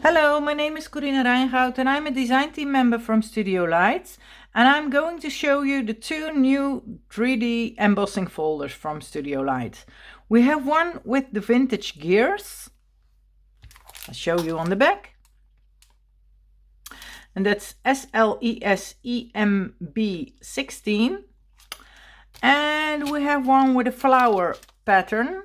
Hello, my name is Corina Rijngoud and I'm a design team member from Studiolight, and I'm going to show you the two new 3D embossing folders from Studiolight. We have one with the vintage gears. I'll show you on the back. And that's SLESEMB16. And we have one with a flower pattern.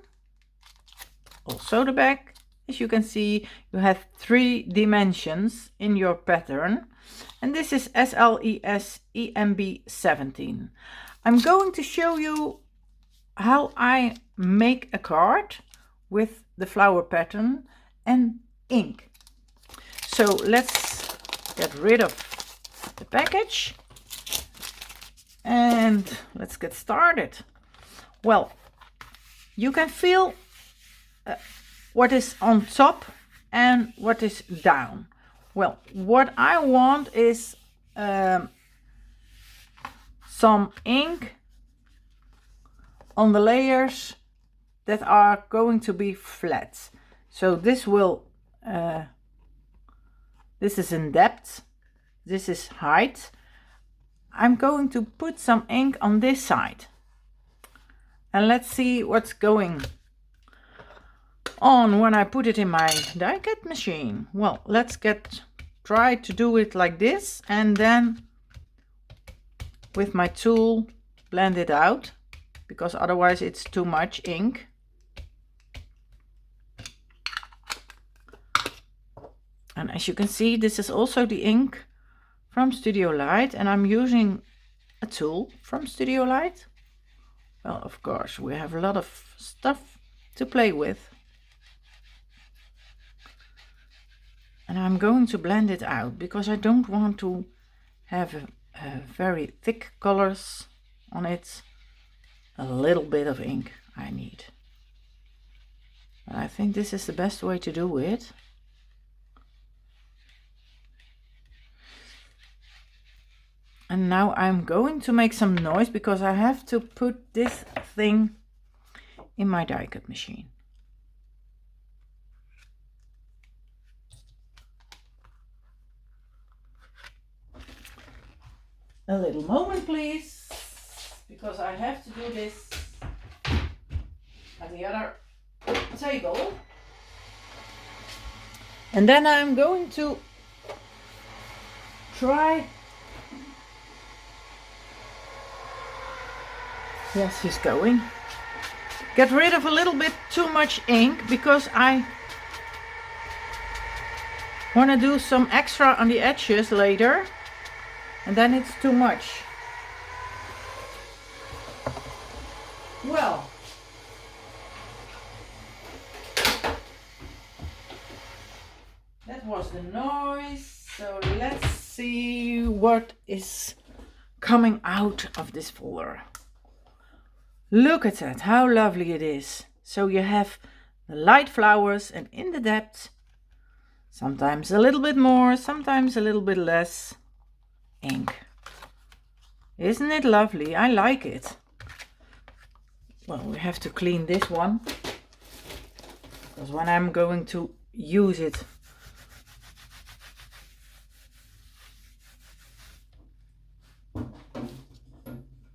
Also the back. As you can see, you have 3 dimensions in your pattern, and this is SLESEMB17. I'm going to show you how I make a card with the flower pattern and ink. So let's get rid of the package and let's get started. Well, you can feel what is on top and what is down. Well, what I want is some ink on the layers that are going to be flat. So this will this is in depth, this is height. I'm going to put some ink on this side, and let's see what's going on when I put it in my die cut machine. Well, let's try to do it like this, and then with my tool blend it out, because otherwise it's too much ink. And as you can see, this is also the ink from Studiolight, and I'm using a tool from Studiolight. Well, of course, we have a lot of stuff to play with. And I'm going to blend it out because I don't want to have very thick colors on it. A little bit of ink I need. But I think this is the best way to do it. And now I'm going to make some noise because I have to put this thing in my die cut machine. A little moment, please, because I have to do this at the other table. And then I'm going to try. Yes, he's going. Get rid of a little bit too much ink because I want to do some extra on the edges later. And then it's too much. Well, that was the noise. So let's see what is coming out of this folder. Look at that, how lovely it is. So you have the light flowers, and in the depth, sometimes a little bit more, sometimes a little bit less ink. Isn't it lovely? I like it. Well, we have to clean this one, because when I'm going to use it,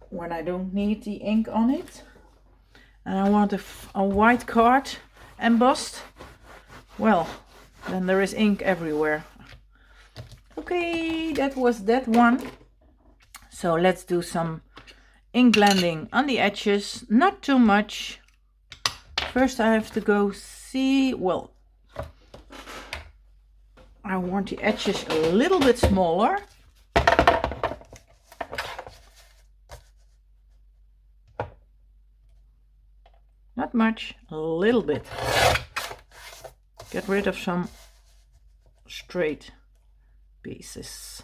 when I don't need the ink on it, and I want a white card embossed, well, then there is ink everywhere. Okay, that was that one. So let's do some ink blending on the edges, not too much. First I have to go see, well, I want the edges a little bit smaller. Not much, a little bit. Get rid of some straight pieces.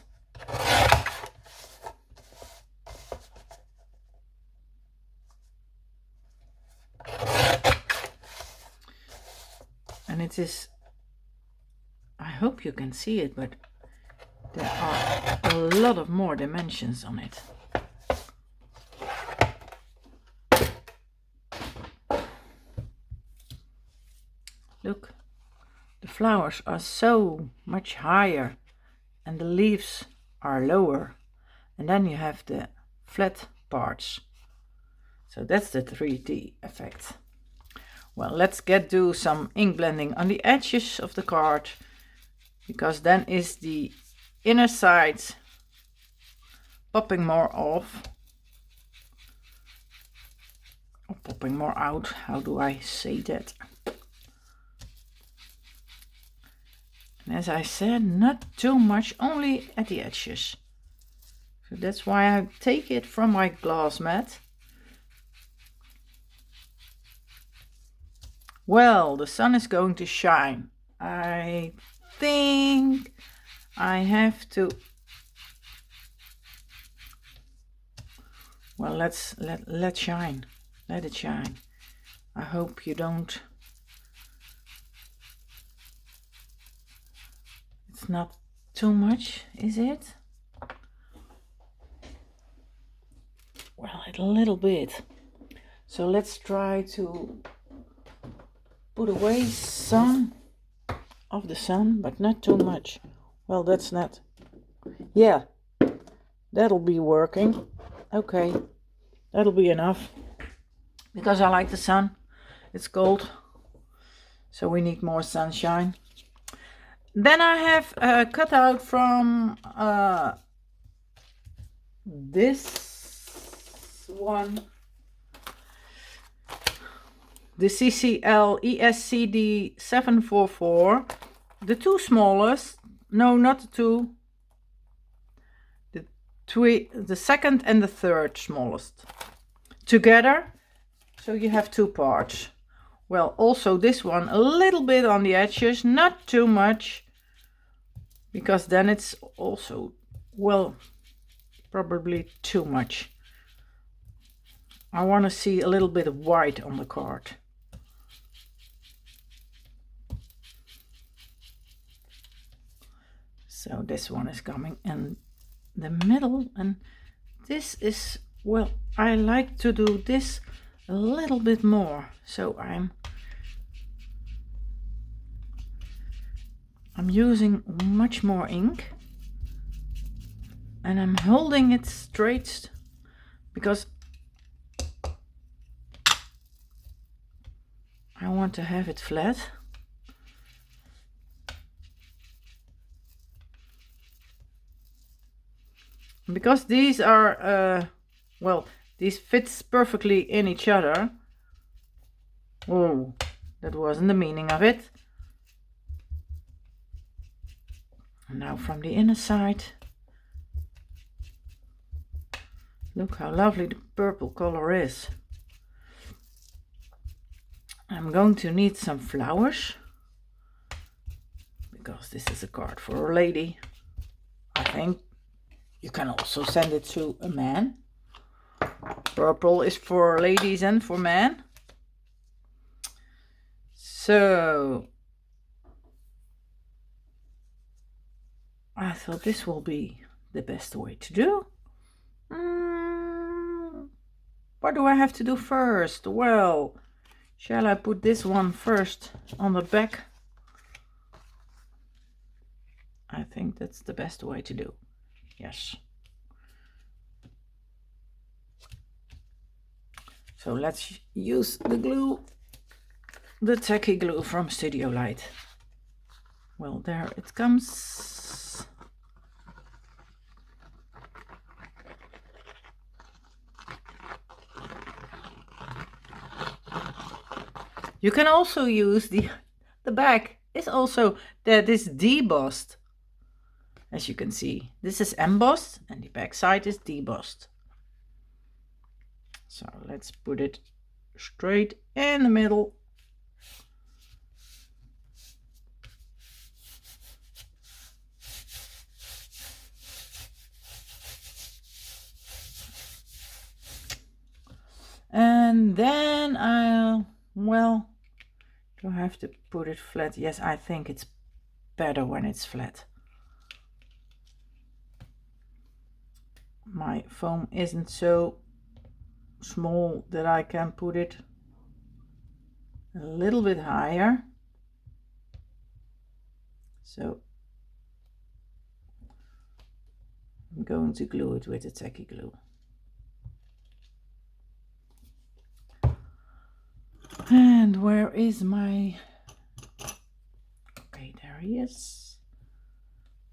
And it is, I hope you can see it, but there are a lot of more dimensions on it. flowers are so much higher and the leaves are lower, and then you have the flat parts. So that's the 3D effect. Well, let's do some ink blending on the edges of the card, because then is the inner side popping more off, or popping more out. How do I say that? And as I said, not too much, only at the edges. So that's why I take it from my glass mat. Well, the sun is going to shine. I think I have to. Well, let shine. Let it shine. I hope you don't. It's not too much, is it? Well, a little bit. So let's try to put away some of the sun, but not too much. Well, that's not. Yeah, that'll be working. Okay, that'll be enough. Because I like the sun. It's cold, so we need more sunshine. Then I have cut out from this one, the CCL ESCD 744, the two smallest, no, not the two, the second and the third smallest together, so you have two parts. Well, also this one a little bit on the edges, not too much, because then it's also, well, probably too much. I want to see a little bit of white on the card. So this one is coming in the middle, and this is, well, I like to do this a little bit more. So I'm using much more ink, and I'm holding it straight because I want to have it flat. Because these are, well, these fits perfectly in each other. Oh, that wasn't the meaning of it. Now from the inner side. Look how lovely the purple color is. I'm going to need some flowers, because this is a card for a lady, I think. You can also send it to a man. Purple is for ladies and for men. So I thought this will be the best way to do. What do I have to do first? Well, shall I put this one first on the back? I think that's the best way to do. Yes. So let's use the glue, the tacky glue from Studiolight. Well, there it comes. You can also use the back is also that is debossed. As you can see, this is embossed and the back side is debossed. So let's put it straight in the middle. And then I'll, well, do I have to put it flat? Yes, I think it's better when it's flat. My foam isn't so small that I can put it a little bit higher. So I'm going to glue it with the tacky glue. And where is my... Okay, there he is.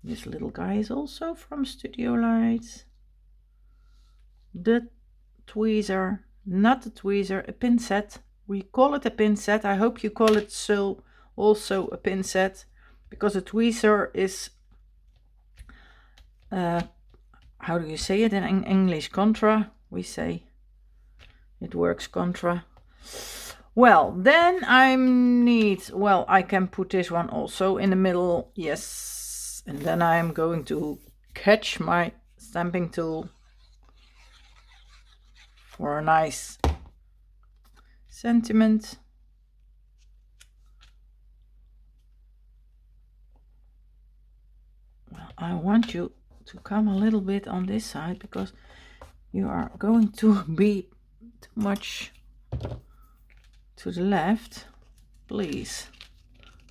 This little guy is also from Studiolight. The tweezer, not the tweezer, a pin set. We call it a pin set. I hope you call it so also a pin set, because a tweezer is how do you say it in English? Contra, we say. It works contra. Well, then I need, well, I can put this one also in the middle, yes. And then I'm going to catch my stamping tool for a nice sentiment. Well, I want you to come a little bit on this side, because you are going to be too much to the left. Please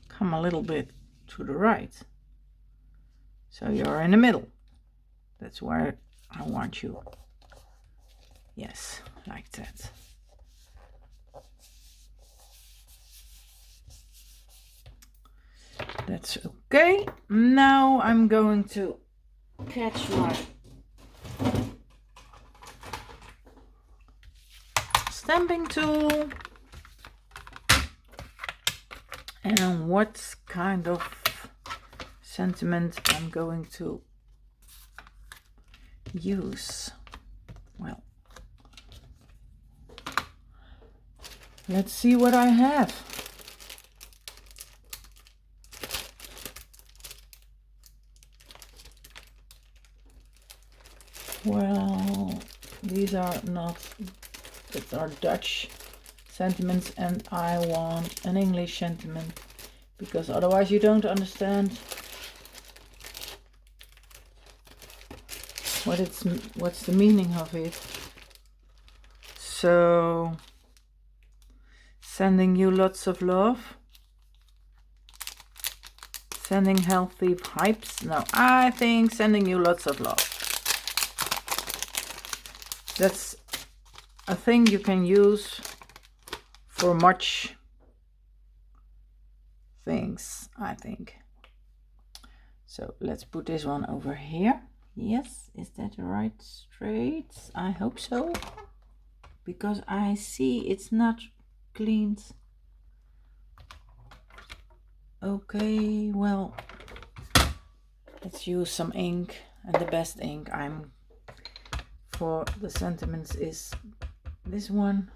come a little bit to the right, so you're in the middle. That's where I want you. Yes, like that. That's okay. Now I'm going to catch my stamping tool. And what kind of sentiment I'm going to use? Well, let's see what I have. Well, these are not, these are Dutch sentiments, and I want an English sentiment, because otherwise you don't understand what's the meaning of it. So, sending you lots of love, sending healthy vibes. No, I think sending you lots of love. That's a thing you can use for much things, I think. So let's put this one over here. Yes, is that right straight? I hope so, because I see it's not cleaned. Okay, well, let's use some ink, and the best ink I'm for the sentiments is this one.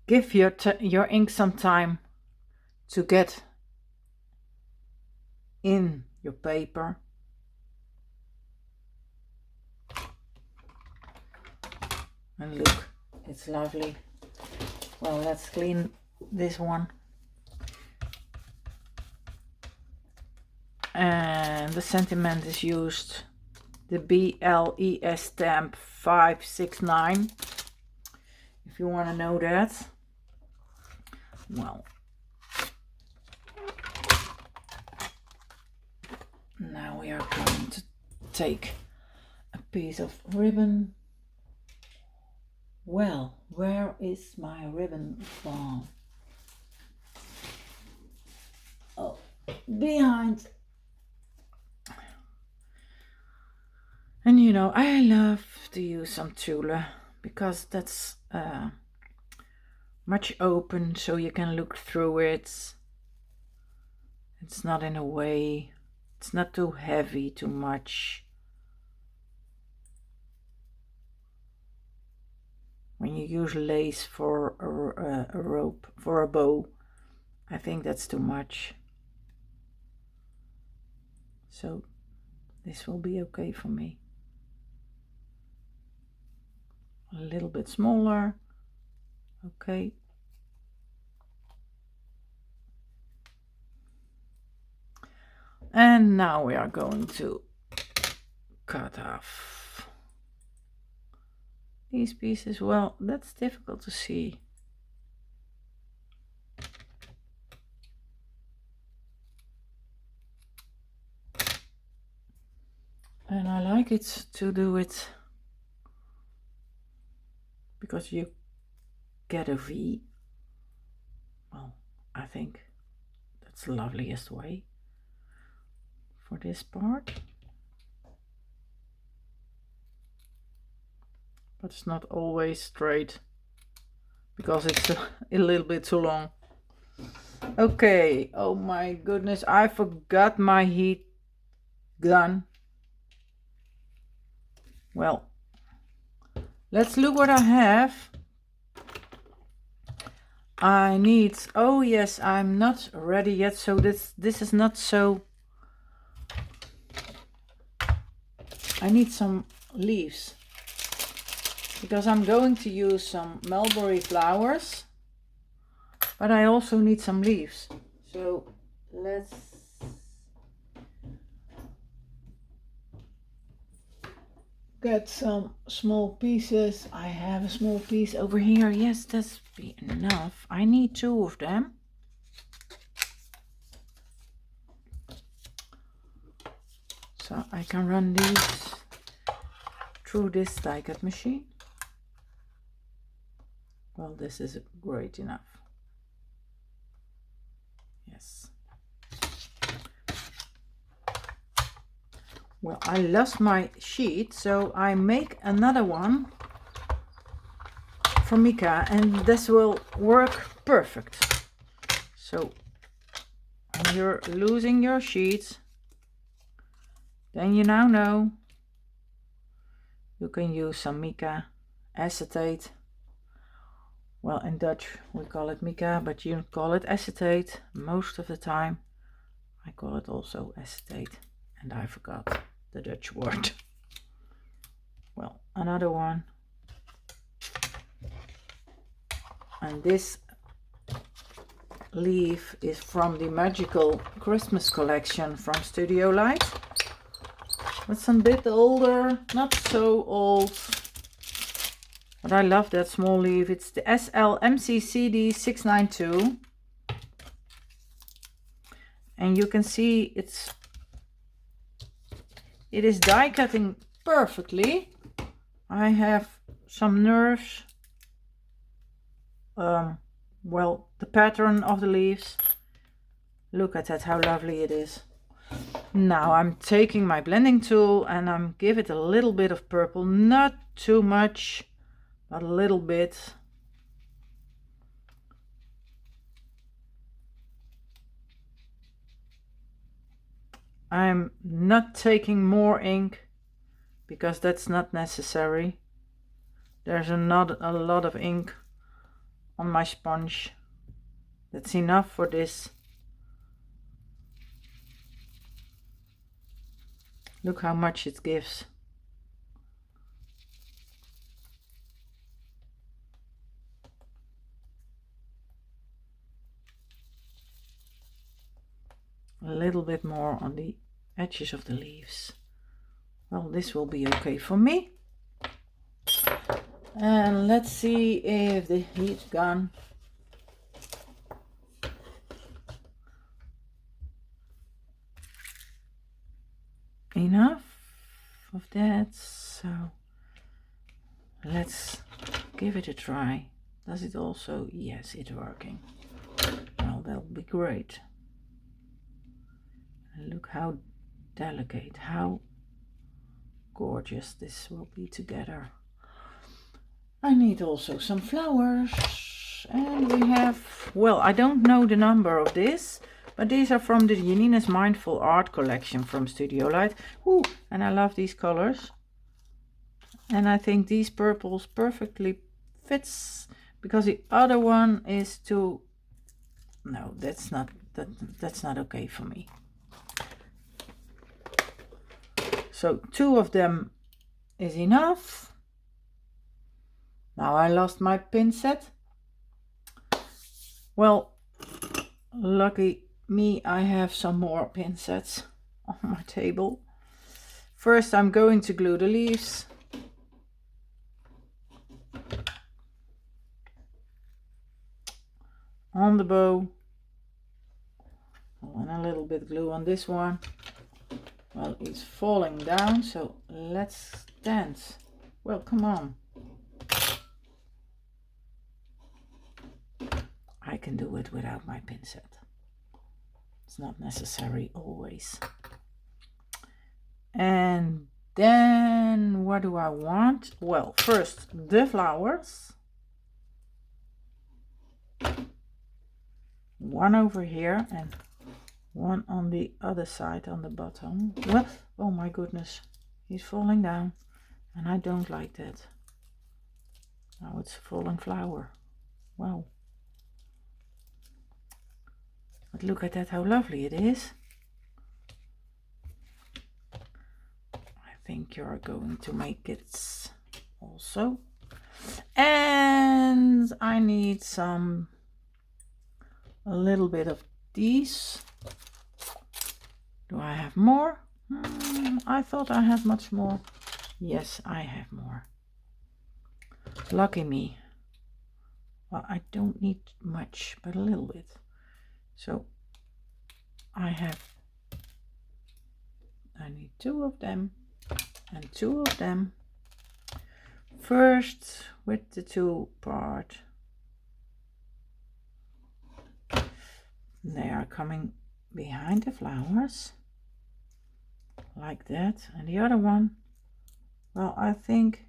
Give your ink some time to get in your paper. And look, it's lovely. Well, let's clean this one. And the sentiment is used the BLES stamp 569, if you want to know that. Well, now we are going to take a piece of ribbon. Well, where is my ribbon gone? Oh, behind. And you know, I love to use some tulle, because that's much open, so you can look through it. It's not in a way, it's not too heavy, too much. When you use lace for a rope, for a bow, I think that's too much. So this will be okay for me. A little bit smaller. Okay. And now we are going to cut off these pieces, well, that's difficult to see. And I like it to do it because you get a V. Well, I think that's the loveliest way for this part. But it's not always straight because it's a little bit too long. Okay, oh my goodness, I forgot my heat gun. Well, let's look what I have. I need, oh yes, I'm not ready yet, so this is not so. I need some leaves because I'm going to use some mulberry flowers, but I also need some leaves. So let's get some small pieces. I have a small piece over here. Yes, that's be enough. I need 2 of them. So I can run these through this die cut machine. Well, this is great enough. Yes. Well, I lost my sheet, so I make another one for Mika, and this will work perfect. So when you're losing your sheet, then you now know you can use some Mica acetate. Well, in Dutch we call it Mica, but you call it acetate most of the time. I call it also acetate, and I forgot the Dutch word. Well, another one. And this leaf is from the magical Christmas collection from Studiolight. It's a bit older, not so old, but I love that small leaf. It's the SLMCCD 692, and you can see it is die cutting perfectly. I have some nerves. Well, the pattern of the leaves. Look at that, how lovely it is. Now I'm taking my blending tool and I'm give it a little bit of purple, not too much, but a little bit. I'm not taking more ink because that's not necessary. There's not a lot of ink on my sponge. That's enough for this. Look how much it gives. A little bit more on the edges of the leaves. Well, this will be okay for me. And let's see if the heat gun enough of that. So let's give it a try. Does it also? Yes, it's working. Well, that'll be great. And look how delicate, how gorgeous this will be together. I need also some flowers, and we have, well, I don't know the number of this, but these are from the Janina's Mindful Art collection from Studiolight. Ooh, and I love these colors. And I think these purples perfectly fits, because the other one is too, no, that's not okay for me. So 2 of them is enough. Now I lost my pin set. Well, lucky me, I have some more pin sets on my table. First I'm going to glue the leaves. on the bow. Oh, and a little bit glue on this one. Well, it's falling down, so let's dance. Well, come on. I can do it without my pin set. It's not necessary always. And then what do I want? Well, first the flowers. One over here and one on the other side on the bottom. Well, oh my goodness, he's falling down and I don't like that. Now it's a falling flower. Wow. But look at that, how lovely it is. I think you're going to make it also. And I need a little bit of these. Do I have more? I thought I had much more. Yes, I have more. Lucky me. Well, I don't need much, but a little bit. So I need 2 of them and 2 of them. First with the 2 part. They are coming behind the flowers like that, and the other one, well, I think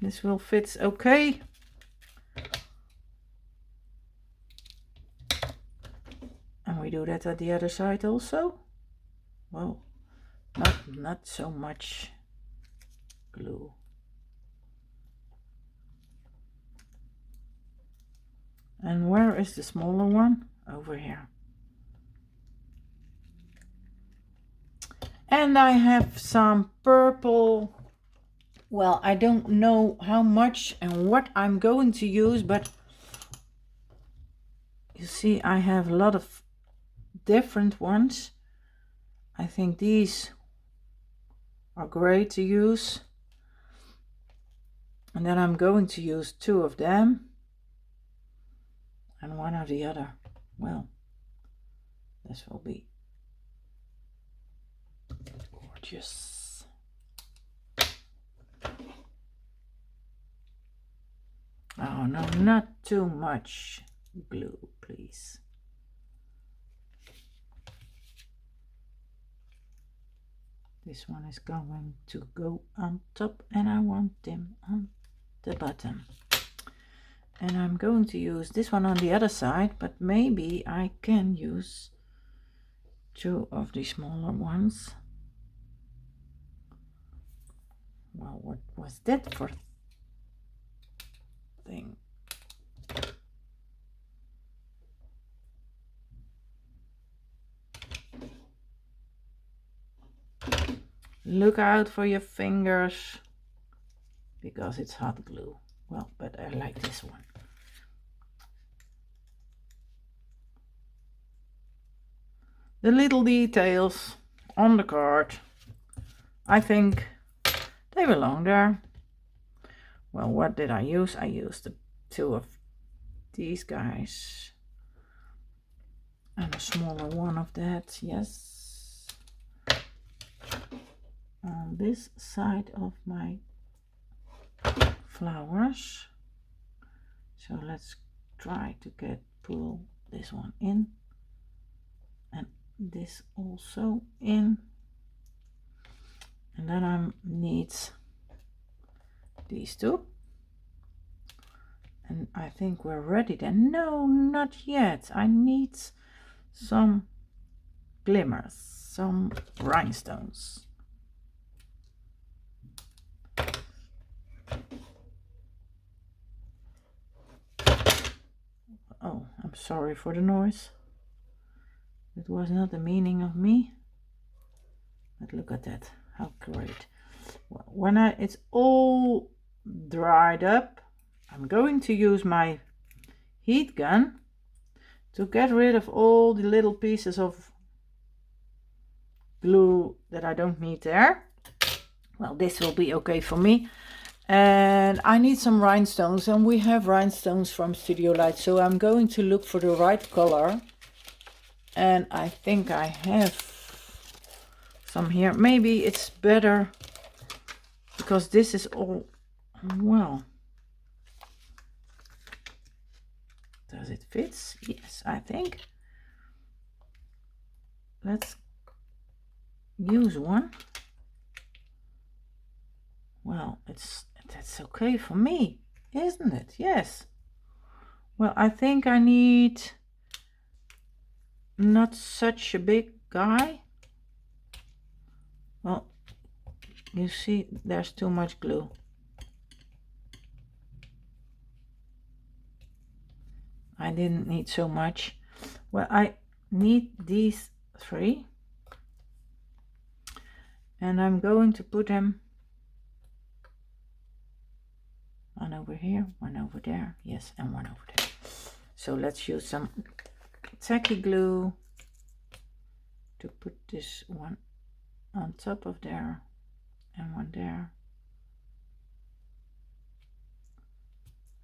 this will fit okay. And we do that at the other side also. Well, not so much glue. And where is the smaller one? Over here. And I have some purple. Well, I don't know how much and what I'm going to use, but you see I have a lot of different ones. I think these are great to use. And then I'm going to use 2 of them and 1 of the other. Well, this will be gorgeous. Oh no, not too much glue, please. This one is going to go on top and I want them on the bottom. And I'm going to use this one on the other side, but maybe I can use 2 of the smaller ones. Well, what was that for thing? Look out for your fingers, because it's hot glue. Well, but I like this one. The little details on the card, I think they belong there. Well, what did I use? I used the 2 of these guys and a smaller one of that, yes. On this side of my flowers. So let's try to pull this one in and this also in. And then I need these 2. And I think we're ready then. No, not yet. I need some glimmers, some rhinestones. Oh, I'm sorry for the noise. It was not the meaning of me. But look at that, how great. Well, when it's all dried up, I'm going to use my heat gun to get rid of all the little pieces of glue that I don't need there. Well, this will be okay for me. And I need some rhinestones, and we have rhinestones from Studiolight, so I'm going to look for the right color. And I think I have some here. Maybe it's better because this is all, well, does it fit? Yes, I think. Let's use one. Well, that's okay for me, isn't it? Yes. Well, I think I need not such a big guy. Well, you see, there's too much glue. I didn't need so much. Well, I need these 3. And I'm going to put them one over here, one over there. Yes, and one over there. So let's use some tacky glue to put this one on top of there and one there.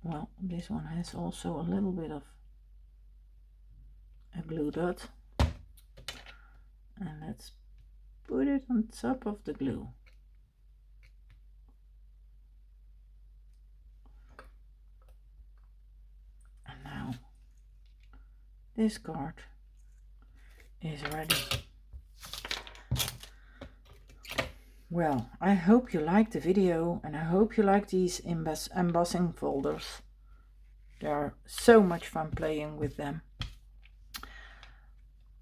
Well, this one has also a little bit of a glue dot. And let's put it on top of the glue. And now this card is ready. Well, I hope you liked the video, and I hope you like these embossing folders. They are so much fun playing with them.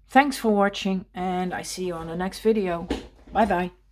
Thanks for watching, and I see you on the next video. Bye bye.